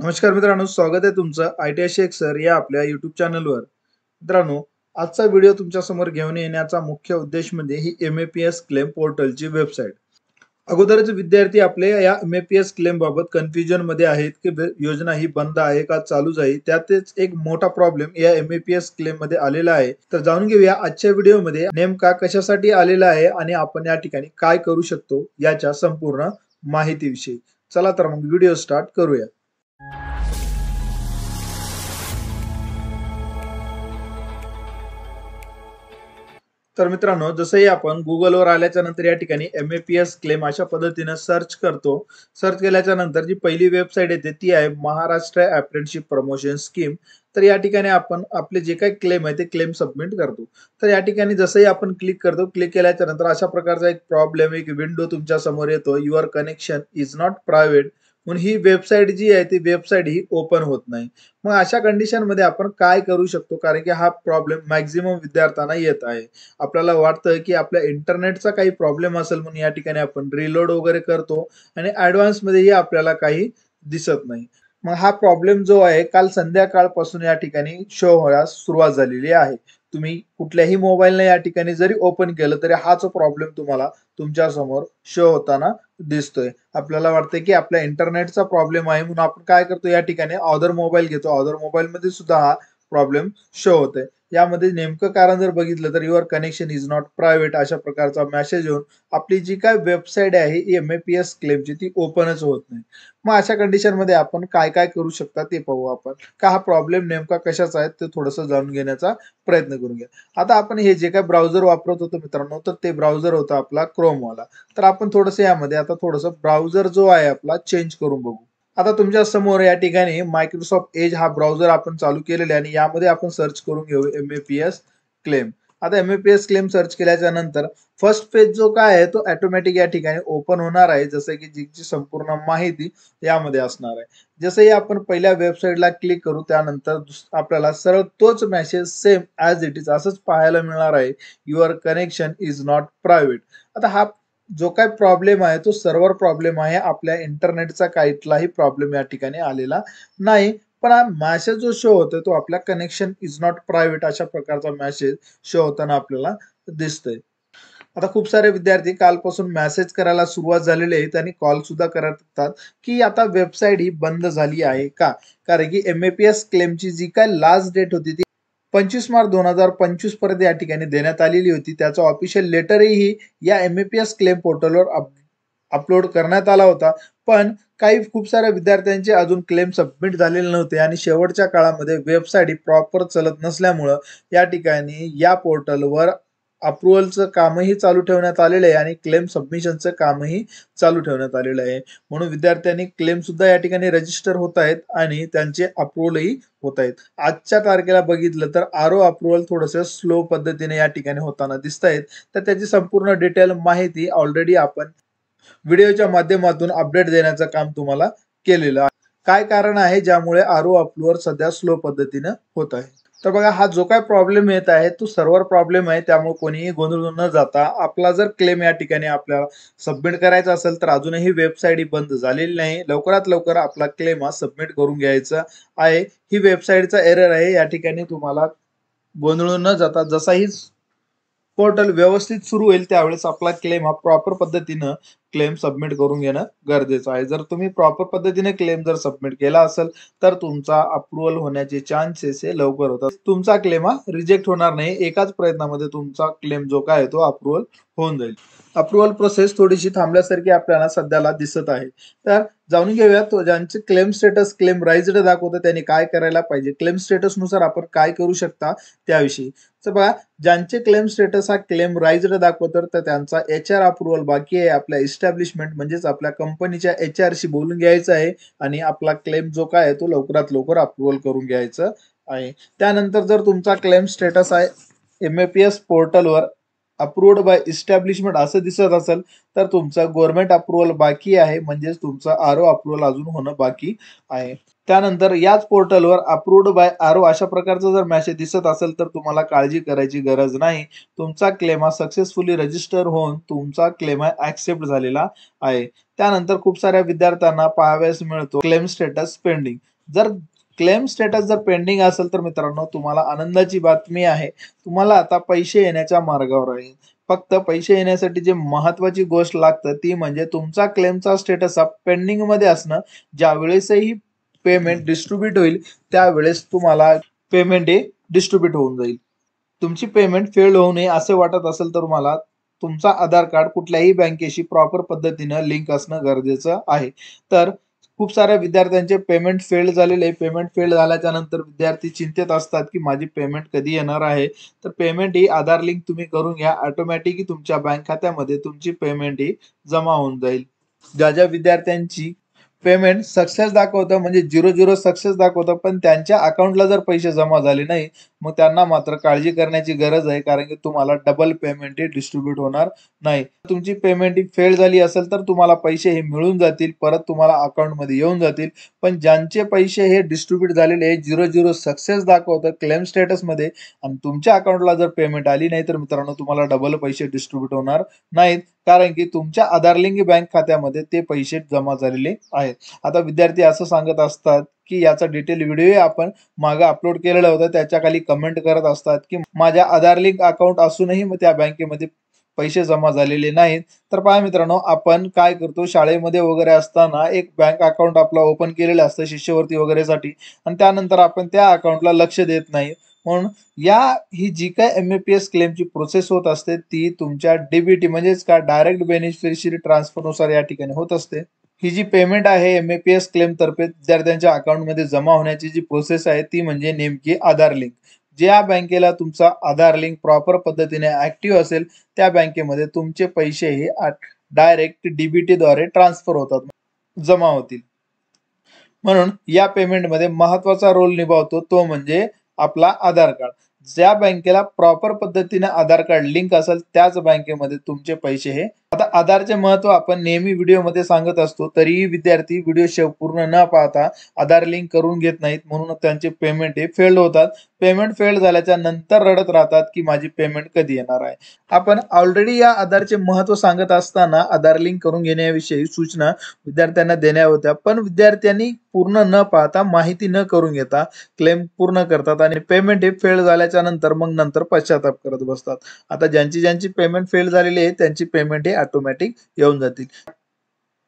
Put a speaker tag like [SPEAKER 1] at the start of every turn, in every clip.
[SPEAKER 1] नमस्कार मित्रांनो, स्वागत आहे तुमचं ITIC सर या आपल्या YouTube चॅनलवर. मित्रांनो, आजचा व्हिडिओ तुमच्या समोर घेऊन येण्याचा मुख्य उद्देश म्हणजे ही MAPS क्लेम पोर्टलची वेबसाईट. अगोदरच विद्यार्थी आपले या MAPS क्लेम बाबत कन्फ्युजन मध्ये आहेत की योजना ही बंद आहे का चालूच आहे. त्यातच एक मोठा प्रॉब्लेम या MAPS क्लेम मध्ये आलेला आहे. तर जाणून घेऊया आजच्या व्हिडिओमध्ये नेमका कशासाठी आलेला आहे आणि आपण या ठिकाणी काय करू शकतो याच्या संपूर्ण माहितीविषयी. चला तर मग व्हिडिओ स्टार्ट करूया. तर मित्रांनो, जसंही आपण गुगलवर आल्याच्या नंतर या ठिकाणी MAPS क्लेम अशा पद्धतीने सर्च करतो. सर्च केल्याच्या नंतर जी पहिली वेबसाईट येते ती आहे महाराष्ट्र अप्रेंटिसशिप प्रमोशन स्कीम. तर या ठिकाणी आपण आपले जे काही क्लेम आहे ते क्लेम सबमिट करतो. तर या ठिकाणी जसंही आपण क्लिक करतो, क्लिक केल्याच्या नंतर अशा प्रकारचा एक प्रॉब्लेम, एक विंडो तुमच्या समोर येतो. Your connection is not private म्हणून ही वेबसाईट जी आहे ती वेबसाईट ही ओपन होत नाही. मग अशा कंडिशन मध्ये आपण काय करू शकतो, कारण की हा प्रॉब्लेम मॅक्झिमम विद्यार्थ्यांना येत आहे. आपल्याला वाटतं की आपल्या इंटरनेटचा काही प्रॉब्लेम असेल म्हणून या ठिकाणी आपण रिलोड वगैरे करतो आणि ऍडव्हान्स मध्येही आपल्याला काही दिसत नाही. मग हा प्रॉब्लेम जो आहे काल संध्याकाळपासून या ठिकाणी शो होण्यास सुरुवात झालेली आहे. तुम्ही कुठल्याही मोबाईलने या ठिकाणी जरी ओपन केलं तरी हाच प्रॉब्लेम तुम्हाला तुमच्या समोर शो होताना दिसतोय. आपल्याला वाटतंय की आपल्या इंटरनेटचा प्रॉब्लेम आहे म्हणून आपण काय करतो, या ठिकाणी अदर मोबाईल घेतो. अदर मोबाईल मध्ये सुद्धा हा प्रॉब्लेम शो होतोय. यामध्ये नेमकं कारण जर बघितलं तर your connection is not private अशा प्रकारचा मेसेज येऊन आपली जी काय वेबसाईट आहे MAPS क्लेमची ती ओपनच होत नाही. मग अशा कंडिशन मध्ये आपण काय काय करू शकता ते पाहू आपण. का हा प्रॉब्लेम नेमका कशाचा आहे ते थोडंसं जाणून घेण्याचा प्रयत्न करून घ्या. आता आपण हे जे काय ब्राउझर वापरत होतो मित्रांनो, तर ते ब्राउझर होता आपला क्रोम वाला. तर आपण थोडंसं यामध्ये आता थोडंसं ब्राउझर जो आहे आपला चेंज करून बघू. आता तुमच्या समोर या ठिकाणी मायक्रोसॉफ्ट एज हा ब्राउझर आपण चालू केलेला आहे आणि यामध्ये आपण सर्च करून घेऊ MAPS क्लेम. आता MAPS क्लेम सर्च केल्याच्या नंतर फर्स्ट पेज जो काय आहे तो ऑटोमॅटिक या ठिकाणी ओपन होणार आहे, जसं की जी संपूर्ण माहिती यामध्ये असणार आहे. जसंही आपण पहिल्या वेबसाईटला क्लिक करू त्यानंतर आपल्याला सरळ तोच message same as it is असंच पाहायला मिळणार आहे. Your connection is not private. आता हा जो काही प्रॉब्लेम आहे तो सर्व्हर प्रॉब्लेम आहे. आपल्या इंटरनेटचा कुठलाही प्रॉब्लेम या ठिकाणी आलेला नाही. पण हा मेसेज जो शो होतोय तो आपला कनेक्शन इज नॉट प्रायव्हेट अशा प्रकारचा मेसेज शो होताना आपल्याला दिसतोय. आता खूप सारे विद्यार्थी कालपासून मेसेज करायला सुरुवात झालेली आहे आणि कॉल सुद्धा करतात की आता वेबसाईट ही बंद झाली आहे का? कारण की MAPS क्लेमची जी काय लास्ट डेट होती ती 25 मार्च 2025 पर्यंत या ठिकाणी देण्यात आलेली होती. त्याचं ऑफिशियल लेटरही या MAPS क्लेम पोर्टलवर अपलोड करण्यात आला होता. पण काही खूप साऱ्या विद्यार्थ्यांचे अजून क्लेम सबमिट झालेले नव्हते आणि शेवटच्या काळामध्ये वेबसाईट ही प्रॉपर चालत नसल्यामुळं या ठिकाणी या पोर्टलवर अप्रूव्हलचं कामही चालू ठेवण्यात आलेलं आहे आणि क्लेम सबमिशनचं कामही चालू ठेवण्यात आलेलं आहे. म्हणून विद्यार्थ्यांनी क्लेम सुद्धा या ठिकाणी रजिस्टर होत आहेत आणि त्यांचे अप्रूव्हलही होत आहेत. आजच्या तारखेला बघितलं तर आरो अप्रूव्हल थोडंसं स्लो पद्धतीने या ठिकाणी होताना दिसत आहेत. तर त्याची संपूर्ण डिटेल माहिती ऑलरेडी आपण व्हिडिओच्या माध्यमातून अपडेट देण्याचं काम तुम्हाला केलेलं आहे. काय कारण आहे ज्यामुळे आरो अप्रूव्हल सध्या स्लो पद्धतीनं होत आहे. तर बघा, हा जो काय प्रॉब्लेम येत आहे तो सर्व्हर प्रॉब्लेम आहे. त्यामुळे कोणीही गोंधळून न जाता आपला जर क्लेम या ठिकाणी आपल्याला सबमिट करायचा असेल तर अजूनही वेबसाईट ही बंद झालेली नाही. लवकरात लवकर आपला क्लेम हा सबमिट करून घ्यायचा आहे. ही वेबसाईटचा एरर आहे. या ठिकाणी तुम्हाला गोंधळून न जाता जसाही पोर्टल व्यवस्थित सुरू होईल त्यावेळेस आपला क्लेम हा प्रॉपर पद्धतीनं क्लेम सबमिट करून घेणं गरजेचं आहे. जर तुम्ही प्रॉपर पद्धतीने क्लेम जर सबमिट केला असेल तर तुमचा अप्रूव्हल होण्याचे चान्सेस हे लवकर होतात. तुमचा क्लेम हा रिजेक्ट होणार नाही. एकाच प्रयत्नामध्ये तुमचा क्लेम जो काय तो अप्रूव्हल होऊन जाईल. अप्रूव्हल प्रोसेस थोडीशी थांबल्यासारखी आपल्याला सध्याला दिसत आहे. तर जाणून घेऊया तो ज्यांचे क्लेम स्टेटस क्लेम राईज्ड दाखवतं त्यांनी काय करायला पाहिजे, क्लेम स्टेटस नुसार आपण काय करू शकता त्याविषयी. तर बघा, ज्यांचे क्लेम स्टेटस हा क्लेम राईज्ड दाखवतो तर त्यांचा HR अप्रूव्हल बाकी आहे. आपल्या इस्टॅब्लिशमेंट म्हणजेच आपल्या कंपनीच्या HR शी बोलून घ्यायचं आहे आणि आपला क्लेम जो काय आहे तो लवकरात लवकर अप्रूव्हल करून घ्यायचं आहे. त्यानंतर जर तुमचा क्लेम स्टेटस आहे MAPS पोर्टलवर अप्रूव्ड बाय इस्टॅब्लिशमेंट असं दिसत असेल तर तुमचा गव्हर्नमेंट अप्रूव्हल बाकी आहे, म्हणजेच तुमचा आरओ अप्रूव्हल अजून होणं बाकी आहे. त्यानंतर याच पोर्टलवर अप्रूव्ड बाय आरओ अशा प्रकारचा जर मेसेज दिसत असेल तर तुम्हाला काळजी करायची गरज नाही. तुमचा क्लेम हा सक्सेसफुली रजिस्टर होऊन तुमचा क्लेम हा ऍक्सेप्ट झालेला आहे. त्यानंतर खूप साऱ्या विद्यार्थ्यांना पाहावयास मिळतो क्लेम स्टेटस पेंडिंग. जर क्लेम स्टेटस जर पेंडिंग असेल तर मित्रांनो तुम्हाला आनंदाची बातमी आहे. तुम्हाला आता पैसे येण्याच्या मार्गावर आहे. फक्त पैसे येण्यासाठी जे महत्वाची गोष्ट लागतं ती म्हणजे तुमचा क्लेमचा स्टेटस हा पेंडिंग मध्ये असणं. ज्यावेळेसही पेमेंट डिस्ट्रीब्यूट होईल त्यावेळेस तुम्हाला पेमेंट हे डिस्ट्रीब्यूट होऊन जाईल. तुमची पेमेंट फेल होऊ नये असे वाटत असेल तर तुम्हाला तुमचा आधार कार्ड कुठल्याही बँकेशी प्रॉपर पद्धतीनं लिंक असणं गरजेचं आहे. तर खूप साऱ्या विद्यार्थ्यांचे पेमेंट फेल झालेले आहे. पेमेंट फेल झाल्याच्या नंतर विद्यार्थी चिंतेत असतात की माझी पेमेंट कधी येणार आहे. तर पेमेंट ही आधार लिंक तुम्ही करून घ्या. ऑटोमॅटिकली तुमच्या बँक खात्यामध्ये तुमची पेमेंट ही जमा होऊन जाईल. ज्या ज्या विद्यार्थ्यांची पेमेंट सक्सेस दाखवतं म्हणजे 0-0 सक्सेस दाखवतं पण त्यांच्या अकाउंटला जर पैसे जमा झाले नाही मग त्यांना मात्र काळजी करण्याची गरज आहे, कारण की तुम्हाला डबल पेमेंट हे डिस्ट्रीब्यूट होणार नाही. तुमची पेमेंट ही फेल झाली असेल तर तुम्हाला पैसे हे मिळून जातील, परत तुम्हाला अकाउंटमध्ये येऊन जातील. पण ज्यांचे पैसे हे डिस्ट्रीब्यूट झालेले आहे 0-0 सक्सेस दाखवतं क्लेम स्टेटसमध्ये आणि तुमच्या अकाउंटला जर पेमेंट आली नाही तर मित्रांनो तुम्हाला डबल पैसे डिस्ट्रीब्यूट होणार नाहीत, कारण की तुमच्या आधार लिंक बँक खात्यामध्ये ते पैसे जमा झालेले आहेत. आता विद्यार्थी असं सांगत असतात की याचा डिटेल व्हिडिओ आपण मागे अपलोड केलेला होता, त्याच्या खाली कमेंट करत असतात की माझ्या आधार लिंक अकाउंट असूनही मग त्या बँकेमध्ये पैसे जमा झालेले नाहीत. तर पहा मित्रांनो, आपण काय करतो शाळेमध्ये वगैरे असताना एक बँक अकाउंट आपला ओपन केलेलं असतं शिष्यवृत्ती वगैरेसाठी आणि त्यानंतर आपण त्या अकाउंटला लक्ष देत नाही. म्हणून ही जी काय एमएपीएस क्लेमची प्रोसेस होत असते ती तुमच्या डीबीटी म्हणजेच का डायरेक्ट बेनिफिशियरी ट्रान्सफर नुसार या ठिकाणी होत असते. ही जी पेमेंट आहे एमएपीएस क्लेम तर्फे विद्यार्थ्यांच्या अकाउंटमध्ये जमा होण्याची जी प्रोसेस आहे ती म्हणजे नेमकी आधार लिंक. ज्या बँकेला तुमचा आधार लिंक प्रॉपर पद्धतीने ऍक्टिव्ह असेल त्या बँकेमध्ये तुमचे पैसे हे डायरेक्ट डीबीटी द्वारे ट्रान्सफर होतात, जमा होतील. म्हणून या पेमेंटमध्ये महत्वाचा रोल निभावतो तो म्हणजे आपला आधार कार्ड. ज्या बँकेला प्रॉपर पद्धतीने आधार कार्ड लिंक असेल त्याच बँकेमध्ये तुमचे पैसे हे. आता आधारचे महत्व आपण नेहमी व्हिडिओमध्ये सांगत असतो, तरीही विद्यार्थी व्हिडिओ पूर्ण न पाहता आधार लिंक करून घेत नाहीत, म्हणून त्यांचे पेमेंट हे फेल्ड होतात. पेमेंट फेल्ड झाल्याच्या नंतर रडत राहतात की माझी पेमेंट कधी येणार आहे. आपण ऑलरेडी या आधारचे महत्व सांगत असताना आधार लिंक करून घेण्याविषयी सूचना विद्यार्थ्यांना देण्या होत्या, पण विद्यार्थ्यांनी पूर्ण न पाहता माहिती न करून घेता क्लेम पूर्ण करतात आणि पेमेंट हे फेल झाल्याच्या नंतर मग नंतर पश्चाताप करत बसतात. आता ज्यांची पेमेंट फेल झालेली आहे त्यांची पेमेंट हे ऑटोमॅटिक येऊन जातील.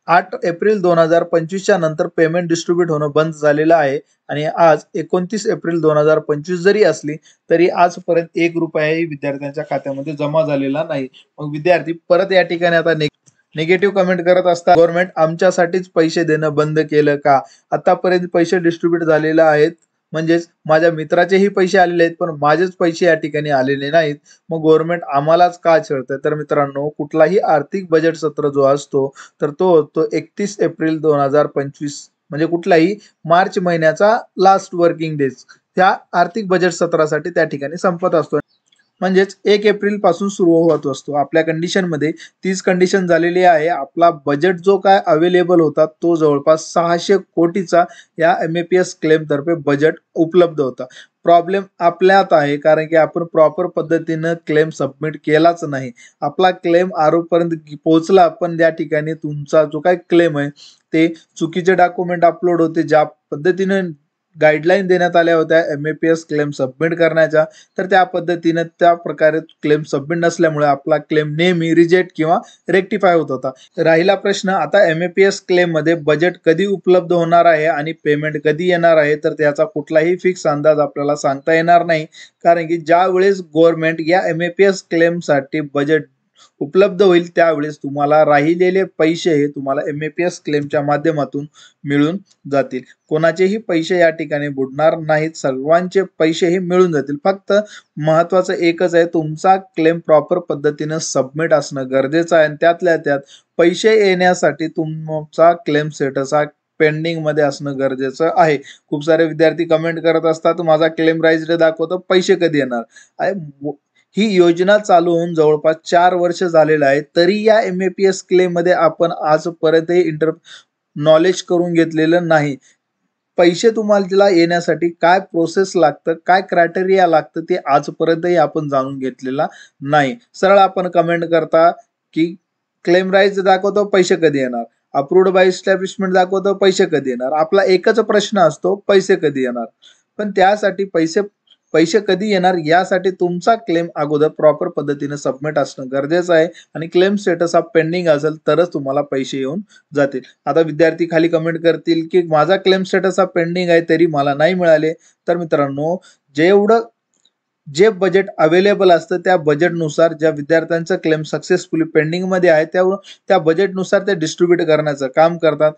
[SPEAKER 1] 8 एप्रिल 2025 च्या नंतर पेमेंट डिस्ट्रीब्यूट होणं बंद झालेलं आहे आणि आज 29 एप्रिल 2025 जरी असली तरी आजपर्यंत ₹1 विद्यार्थ्यांच्या खात्यामध्ये जमा झालेला नाही. मग विद्यार्थी परत या ठिकाणी आता निगेटिव्ह कमेंट करत असतात, गव्हर्नमेंट आमच्यासाठीच पैसे देणं बंद केलं का? आतापर्यंत पैसे डिस्ट्रीब्यूट झालेले आहेत, म्हणजेच माझ्या मित्राचेही पैसे आलेले आहेत पण माझेच पैसे या ठिकाणी आलेले नाहीत. मग गव्हर्नमेंट आम्हालाच का छळतंय? तर मित्रांनो, कुठलाही आर्थिक बजेट सत्र जो असतो तर तो होतो 31 एप्रिल 2025, म्हणजे कुठलाही मार्च महिन्याचा लास्ट वर्किंग डेज त्या आर्थिक बजेट सत्रासाठी त्या ठिकाणी संपत असतो. म्हणजेच 1 एप्रिल पासून सुरू होत असतो. आपल्या कंडिशनमध्ये तीच कंडिशन झालेली आहे. आपला बजेट जो काय अवेलेबल होता तो जवळपास 600 कोटीचा या एमएपीएस क्लेम तर्फे बजेट उपलब्ध होता. प्रॉब्लेम आपल्यात आहे, कारण की आपण प्रॉपर पद्धतीनं क्लेम सबमिट केलाच नाही. आपला क्लेम आरोपर्यंत पोहोचला पण त्या ठिकाणी तुमचा जो काय क्लेम आहे ते चुकीचे डॉक्युमेंट अपलोड होते. ज्या पद्धतीने गाईडलाईन देण्यात आल्या होत्या एमएपीएस क्लेम सबमिट करण्याच्या, तर त्या पद्धतीने त्या प्रकारे क्लेम सबमिट नसल्यामुळे आपला क्लेम नेहमी रिजेक्ट किंवा रेक्टिफाय होत होता. राहिला प्रश्न आता एमएपीएस क्लेम मध्ये बजेट कधी उपलब्ध होणार आहे आणि पेमेंट कधी येणार आहे, तर त्याचा कुठलाही फिक्स अंदाज आपल्याला सांगता येणार नाही, कारण की ज्या वेळेस गव्हर्नमेंट या एमएपीएस क्लेम साठी बजेट उपलब्ध होईल त्यावेळेस तुम्हाला राहिलेले पैसे हे तुम्हाला एमएपीएस क्लेमच्या माध्यमातून मिळून जातील. कोणाचेही पैसे या ठिकाणी बुडणार नाहीत, सर्वांचे पैसे हे मिळून जातील. फक्त महत्वाचं एकच आहे, तुमचा क्लेम प्रॉपर पद्धतीने सबमिट असणं गरजेचं आहे आणि त्यातल्या त्यात पैसे येण्यासाठी तुमचा क्लेम स्टेटस हा पेंडिंग मध्ये असणं गरजेचं आहे. खूप सारे विद्यार्थी कमेंट करत असतात माझा क्लेम राईज दाखवतो, पैसे कधी येणार? ही योजना चालू होऊन जवळपास 4 वर्ष झालेलं आहे. तरी या MAPS क्लेम मध्ये आपण आजपर्यंतही नॉलेज करून घेतलेलं नाही. पैसे तुम्हाला येण्यासाठी काय प्रोसेस लागतं, काय क्रायटेरिया लागतं ते आजपर्यंतही आपण जाणून घेतलेला नाही. सरळ आपण कमेंट करता की क्लेम राईज दाखवतो, पैसे कधी येणार? अप्रूव्ड बाय एस्टॅब्लिशमेंट दाखवतो, पैसे कधी येणार? आपला एकच प्रश्न असतो, पैसे कधी येणार? पण त्यासाठी पैसे पैसे कधी येणार यासाठी तुमचा क्लेम अगोदर प्रॉपर पद्धतीने सबमिट असणं गरजेचं आहे आणि क्लेम स्टेटस हा पेंडिंग असेल तरच तुम्हाला पैसे येऊन जातील. आता विद्यार्थी खाली कमेंट करतील की माझा क्लेम स्टेटस हा पेंडिंग आहे तरी मला नाही मिळाले. तर मित्रांनो, जे बजेट अवेलेबल असतं त्या बजेटनुसार ज्या विद्यार्थ्यांचं क्लेम सक्सेसफुली पेंडिंग मध्ये आहे त्या बजेटनुसार ते डिस्ट्रीब्यूट करण्याचं काम करतात.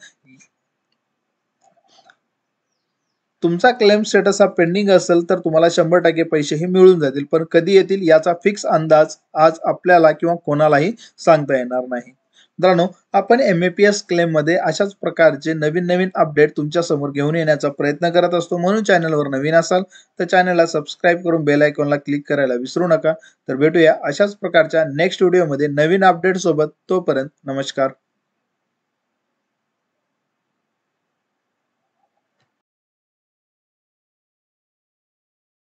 [SPEAKER 1] तुमचा क्लेम स्टेटस हा पेंडिंग असेल तर तुम्हाला 100% पैसेही मिळून जातील, पण कधी येतील याचा फिक्स अंदाज आज आपल्याला किंवा कोणालाही सांगता येणार नाही. मित्रांनो, आपण MAPS क्लेम मध्ये अशाच प्रकारचे नवीन नवीन अपडेट तुमच्या समोर घेऊन येण्याचा प्रयत्न करत असतो. म्हणून चॅनलवर नवीन असाल तर चॅनलला सबस्क्राईब करून बेल आयकॉनला क्लिक करायला विसरू नका. तर भेटूया अशाच प्रकारच्या नेक्स्ट व्हिडिओमध्ये नवीन अपडेट सोबत. तोपर्यंत नमस्कार.